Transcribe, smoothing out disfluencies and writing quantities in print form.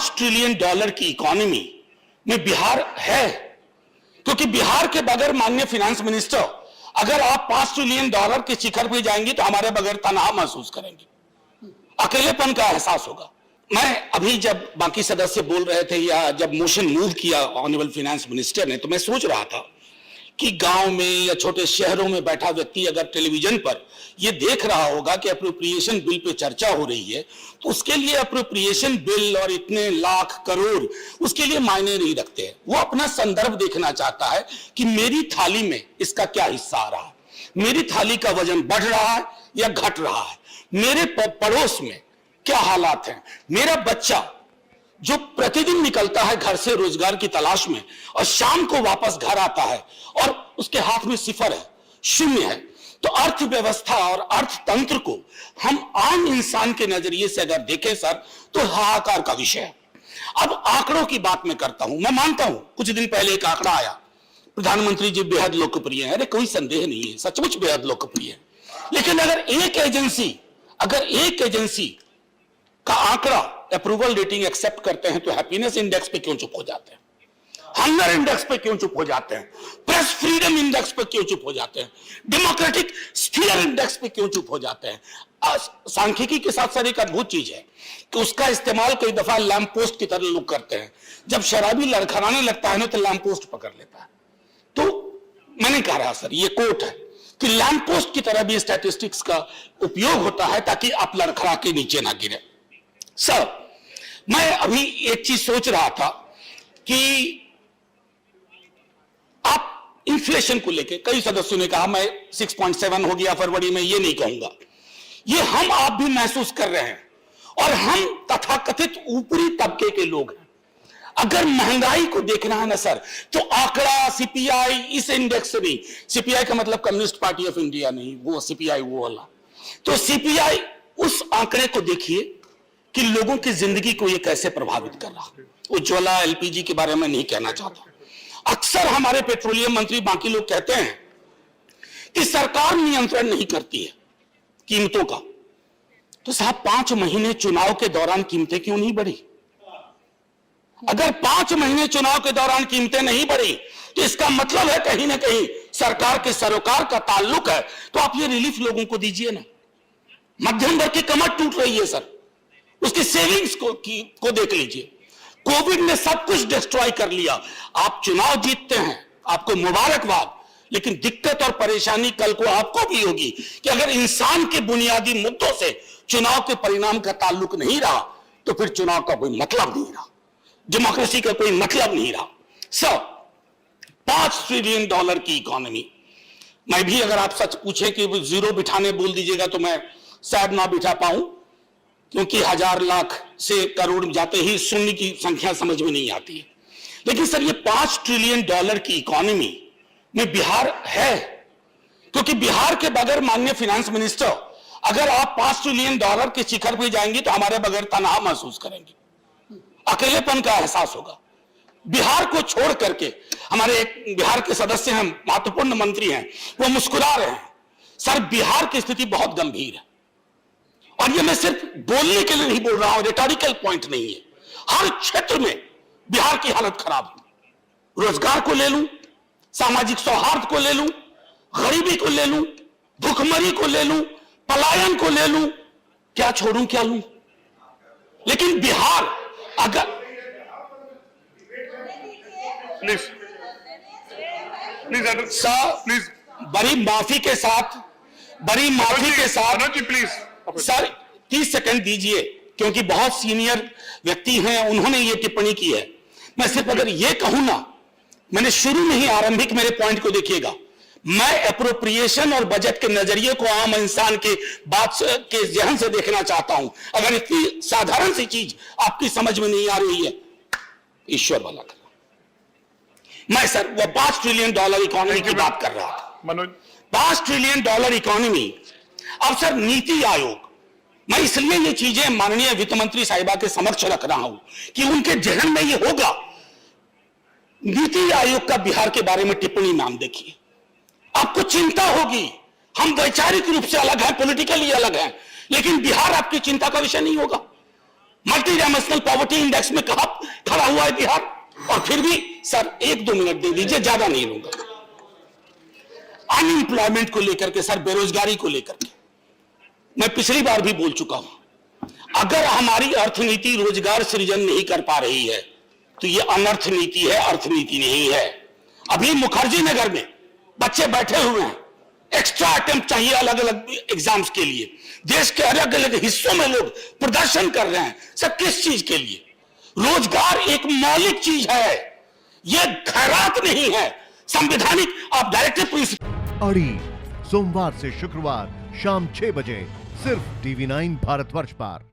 $5 trillion की economy में बिहार है, क्योंकि बिहार के बगैर माननीय फाइनेंस मिनिस्टर, अगर आप $5 ट्रिलियन के शिखर पे जाएंगे तो हमारे बगैर तनहा महसूस करेंगे, अकेलेपन का एहसास होगा। मैं अभी जब बाकी सदस्य बोल रहे थे या जब मोशन मूव किया ऑनरेबल फाइनेंस मिनिस्टर ने, तो मैं सोच रहा था कि गांव में या छोटे शहरों में बैठा व्यक्ति अगर टेलीविजन पर यह देख रहा होगा कि अप्रोप्रिएशन बिल पे चर्चा हो रही है, तो उसके लिए अप्रोप्रिएशन बिल और इतने लाख करोड़ उसके लिए मायने नहीं रखते हैं। वो अपना संदर्भ देखना चाहता है कि मेरी थाली में इसका क्या हिस्सा आ रहा है, मेरी थाली का वजन बढ़ रहा है या घट रहा है, मेरे पड़ोस में क्या हालात हैं, मेरा बच्चा जो प्रतिदिन निकलता है घर से रोजगार की तलाश में और शाम को वापस घर आता है और उसके हाथ में सिफर है, शून्य है, तो अर्थव्यवस्था और अर्थतंत्र को हम आम इंसान के नजरिए से अगर देखें सर, तो हाहाकार का विषय है। अब आंकड़ों की बात मैं करता हूं, मैं मानता हूं कुछ दिन पहले एक आंकड़ा आया, प्रधानमंत्री जी बेहद लोकप्रिय है, अरे कोई संदेह नहीं है, सचमुच बेहद लोकप्रिय है, लेकिन अगर एक एजेंसी का आंकड़ा अप्रूवल रेटिंग एक्सेप्ट करते हैं तो हैप्पीनेस इंडेक्स पे क्यों चुप हो जाते हैं, हंगर इंडेक्स पे क्यों चुप हो जाते हैं, प्रेस फ्रीडम इंडेक्स पे क्यों चुप हो जाते हैं, डेमोक्रेटिक स्फीयर इंडेक्स पे क्यों चुप हो जाते हैं। सांख्यिकी के साथ साथ एक अद्भुत चीज है कि उसका इस्तेमाल कई दफा लैंप पोस्ट की तरह लोग करते हैं, जब शराबी लड़खड़ाने लगता है ना तो लैंप पोस्ट पकड़ लेता है। तो मैंने कहा रहा सर, ये कोट है कि लैंप पोस्ट की तरह भी स्टैटिस्टिक्स का उपयोग होता है ताकि आप लड़खड़ा के नीचे ना गिरे। सर, मैं अभी एक चीज सोच रहा था कि आप इन्फ्लेशन को लेके, कई सदस्यों ने कहा मैं 6.7 हो गया फरवरी में, ये नहीं कहूंगा, ये हम आप भी महसूस कर रहे हैं और हम तथाकथित ऊपरी तबके के लोग हैं। अगर महंगाई को देखना है ना सर, तो आंकड़ा सीपीआई इस इंडेक्स से नहीं, सीपीआई का मतलब कम्युनिस्ट पार्टी ऑफ इंडिया नहीं, वो सीपीआई वो वाला, तो सीपीआई उस आंकड़े को देखिए कि लोगों की जिंदगी को ये कैसे प्रभावित कर रहा है। उज्ज्वला एलपीजी के बारे में नहीं कहना चाहता, अक्सर हमारे पेट्रोलियम मंत्री बाकी लोग कहते हैं कि सरकार नियंत्रण नहीं करती है कीमतों का, तो साहब 5 महीने चुनाव के दौरान कीमतें क्यों नहीं बढ़ी? अगर 5 महीने चुनाव के दौरान कीमतें नहीं बढ़ी तो इसका मतलब है कहीं ना कहीं सरकार के सरोकार का ताल्लुक है, तो आप ये रिलीफ लोगों को दीजिए ना। मध्यम वर्ग की कमर टूट रही है सर, उसकी सेविंग्स को देख लीजिए, कोविड ने सब कुछ डिस्ट्रॉय कर लिया। आप चुनाव जीतते हैं, आपको मुबारकबाद, लेकिन दिक्कत और परेशानी कल को आपको भी होगी कि अगर इंसान के बुनियादी मुद्दों से चुनाव के परिणाम का ताल्लुक नहीं रहा तो फिर चुनाव का कोई मतलब नहीं रहा, डेमोक्रेसी का कोई मतलब नहीं रहा। सर, $5 ट्रिलियन की इकोनॉमी, मैं भी अगर आप सच पूछे कि जीरो बिठाने बोल दीजिएगा तो मैं शायद ना बिठा पाऊं, क्योंकि 1000 लाख से करोड़ जाते ही शून्य की संख्या समझ में नहीं आती है। लेकिन सर, ये $5 ट्रिलियन की इकोनॉमी में बिहार है, क्योंकि बिहार के बगैर माननीय फाइनेंस मिनिस्टर, अगर आप $5 ट्रिलियन के शिखर पे जाएंगे तो हमारे बगैर तनहा महसूस करेंगे, अकेलेपन का एहसास होगा। बिहार को छोड़ करके हमारे एक बिहार के सदस्य हैं, महत्वपूर्ण मंत्री हैं, वो मुस्कुरा रहे हैं। सर, बिहार की स्थिति बहुत गंभीर है और ये मैं सिर्फ बोलने के लिए नहीं बोल रहा हूं, रिटोरिकल पॉइंट नहीं है, हर क्षेत्र में बिहार की हालत खराब है। रोजगार को ले लूं, सामाजिक सौहार्द को ले लूं, गरीबी को ले लूं, भूखमरी को ले लूं, पलायन को ले लूं, क्या छोड़ूं क्या लूं। लेकिन बिहार अगर प्लीज सर, प्लीज बड़ी माफी के साथ प्लीज सर 30 सेकंड दीजिए, क्योंकि बहुत सीनियर व्यक्ति हैं, उन्होंने ये टिप्पणी की है। मैं सिर्फ अगर ये कहूं ना, मैंने शुरू में ही आरंभिक मेरे पॉइंट को देखिएगा, मैं एप्रोप्रिएशन और बजट के नजरिए को आम इंसान के बात के जहन से देखना चाहता हूं। अगर इतनी साधारण सी चीज आपकी समझ में नहीं आ रही है, ईश्वर वाला कर। मैं सर वो $5 ट्रिलियन इकोनॉमी की बात कर रहा था, मनोज। $5 trillion economy. अब सर, नीति आयोग, मैं इसलिए ये चीजें माननीय वित्त मंत्री साहिबा के समक्ष रख रहा हूं कि उनके जहन में ये होगा। नीति आयोग का बिहार के बारे में टिप्पणी नाम देखिए, आपको चिंता होगी। हम वैचारिक रूप से अलग हैं, पॉलिटिकली अलग हैं, लेकिन बिहार आपकी चिंता का विषय नहीं होगा। मल्टी डायमेंशनल पॉवर्टी इंडेक्स में कहां खड़ा हुआ है बिहार? और फिर भी सर 1-2 मिनट दे दीजिए, ज्यादा नहीं लूंगा। अनएम्प्लॉयमेंट को लेकर के सर, बेरोजगारी को लेकर के मैं पिछली बार भी बोल चुका हूं, अगर हमारी अर्थनीति रोजगार सृजन नहीं कर पा रही है तो यह अनर्थ नीति है, अर्थनीति नहीं है। अभी मुखर्जी नगर में बच्चे बैठे हुए हैं, एक्स्ट्रा अटेम्प्ट चाहिए अलग अलग एग्जाम्स के लिए। देश के अलग अलग हिस्सों में लोग प्रदर्शन कर रहे हैं, सब किस चीज के लिए? रोजगार एक मौलिक चीज है, यह खैरात नहीं है, संवैधानिक। आप डायरेक्टिव प्रिंसिपल। अड़ी सोमवार से शुक्रवार शाम 6 बजे सिर्फ TV9 भारतवर्ष पर।